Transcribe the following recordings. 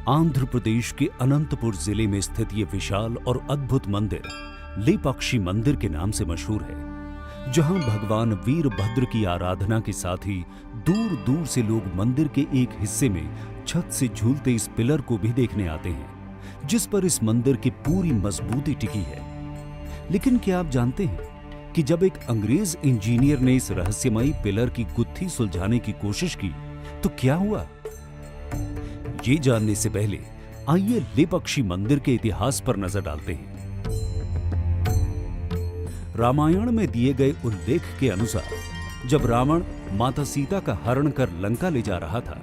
आंध्र प्रदेश के अनंतपुर जिले में स्थित ये विशाल और अद्भुत मंदिर लेपाक्षी मंदिर के नाम से मशहूर है, जहां भगवान वीरभद्र की आराधना के साथ ही दूर दूर से लोग मंदिर के एक हिस्से में छत से झूलते इस पिलर को भी देखने आते हैं, जिस पर इस मंदिर की पूरी मजबूती टिकी है। लेकिन क्या आप जानते हैं कि जब एक अंग्रेज इंजीनियर ने इस रहस्यमयी पिलर की गुत्थी सुलझाने की कोशिश की तो क्या हुआ? ये जानने से पहले आइए लेपाक्षी मंदिर के इतिहास पर नजर डालते हैं। रामायण में दिए गए उल्लेख के अनुसार जब रावण माता सीता का हरण कर लंका ले जा रहा था,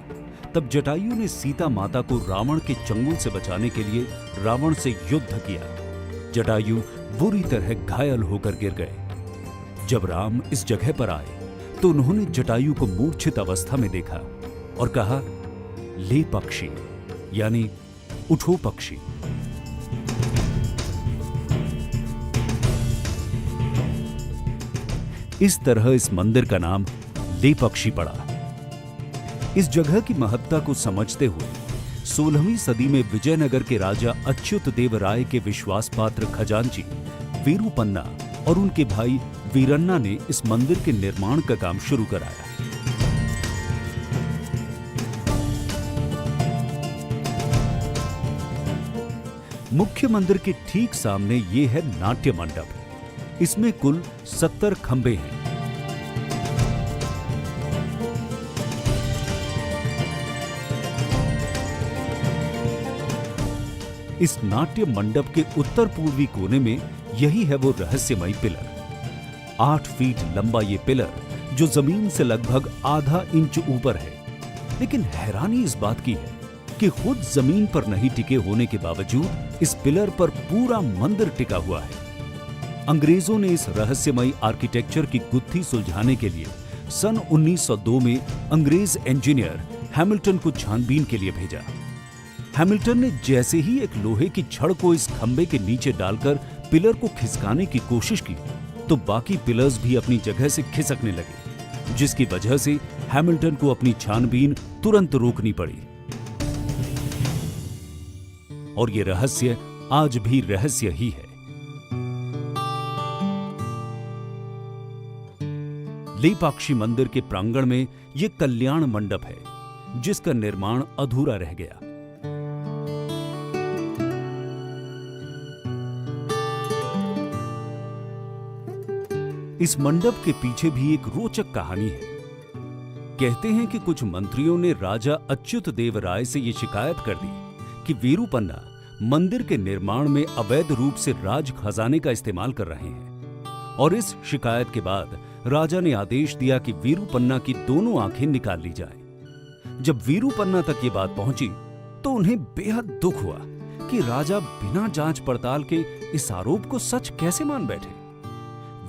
तब जटायु ने सीता माता को रावण के चंगुल से बचाने के लिए रावण से युद्ध किया। जटायु बुरी तरह घायल होकर गिर गए। जब राम इस जगह पर आए तो उन्होंने जटायु को मूर्छित अवस्था में देखा और कहा, ले पक्षी, यानी उठो पक्षी। इस तरह इस मंदिर का नाम लेपाक्षी पड़ा। इस जगह की महत्ता को समझते हुए 16वीं सदी में विजयनगर के राजा अच्युत देव राय के विश्वास पात्र खजांची वीरूपन्ना और उनके भाई वीरन्ना ने इस मंदिर के निर्माण का काम शुरू कराया। मुख्य मंदिर के ठीक सामने ये है नाट्य मंडप। इसमें कुल 70 खंभे हैं। इस नाट्य मंडप के उत्तर पूर्वी कोने में यही है वो रहस्यमयी पिलर। 8 फीट लंबा ये पिलर जो जमीन से लगभग आधा इंच ऊपर है। लेकिन हैरानी इस बात की है कि खुद जमीन पर नहीं टिके होने के बावजूद इस पिलर पर पूरा मंदिर टिका हुआ है। अंग्रेजों ने इस रहस्यमयी आर्किटेक्चर की गुत्थी सुलझाने के लिए सन 1902 में अंग्रेज इंजीनियर हैमिल्टन को छानबीन के लिए भेजा। हैमिल्टन ने जैसे ही एक लोहे की छड़ को इस खंबे के नीचे डालकर पिलर को खिसकाने की कोशिश की तो बाकी पिलर्स भी अपनी जगह से खिसकने लगे, जिसकी वजह से हैमिल्टन को अपनी छानबीन तुरंत रोकनी पड़ी। और ये रहस्य आज भी रहस्य ही है। लेपाक्षी मंदिर के प्रांगण में यह कल्याण मंडप है, जिसका निर्माण अधूरा रह गया। इस मंडप के पीछे भी एक रोचक कहानी है। कहते हैं कि कुछ मंत्रियों ने राजा अच्युत देव राय से यह शिकायत कर दी कि वीरूपन्ना मंदिर के निर्माण में अवैध रूप से राज खजाने का इस्तेमाल कर रहे हैं। और इस शिकायत के बाद राजा ने आदेश दिया कि वीरूपन्ना की दोनों आंखें निकाल ली जाएं। जब वीरूपन्ना तक ये बात पहुंची तो उन्हें बेहद दुख हुआ कि राजा बिना जांच पड़ताल के इस आरोप को सच कैसे मान बैठे।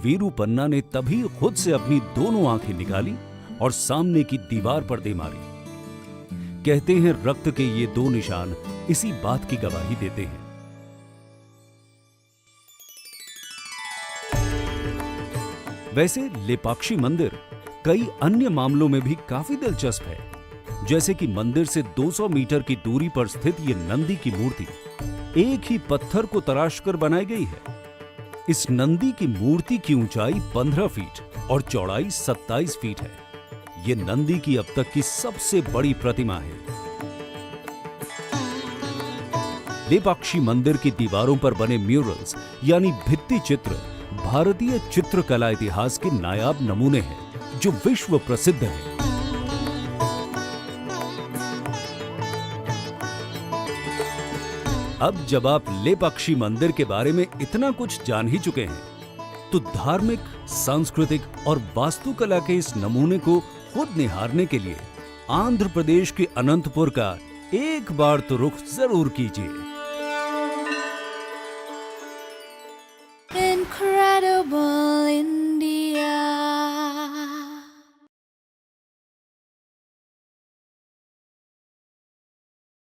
वीरूपन्ना ने तभी खुद से अपनी दोनों आंखें निकाली और सामने की दीवार पर दे मारी। कहते हैं रक्त के ये 2 निशान इसी बात की गवाही देते हैं। वैसे लेपाक्षी मंदिर कई अन्य मामलों में भी काफी दिलचस्प है। जैसे कि मंदिर से 200 मीटर की दूरी पर स्थित ये नंदी की मूर्ति एक ही पत्थर को तराशकर बनाई गई है। इस नंदी की मूर्ति की ऊंचाई 15 फीट और चौड़ाई 27 फीट है। ये नंदी की अब तक की सबसे बड़ी प्रतिमा है। लेपाक्षी मंदिर की दीवारों पर बने म्यूरल्स यानी भित्ति चित्र भारतीय चित्रकला इतिहास के नायाब नमूने हैं, जो विश्व प्रसिद्ध हैं। अब जब आप लेपाक्षी मंदिर के बारे में इतना कुछ जान ही चुके हैं, तो धार्मिक, सांस्कृतिक और वास्तुकला के इस नमूने को खुद निहारने के लिए आंध्र प्रदेश के अनंतपुर का एक बार तो रुख जरूर कीजिए। Incredible.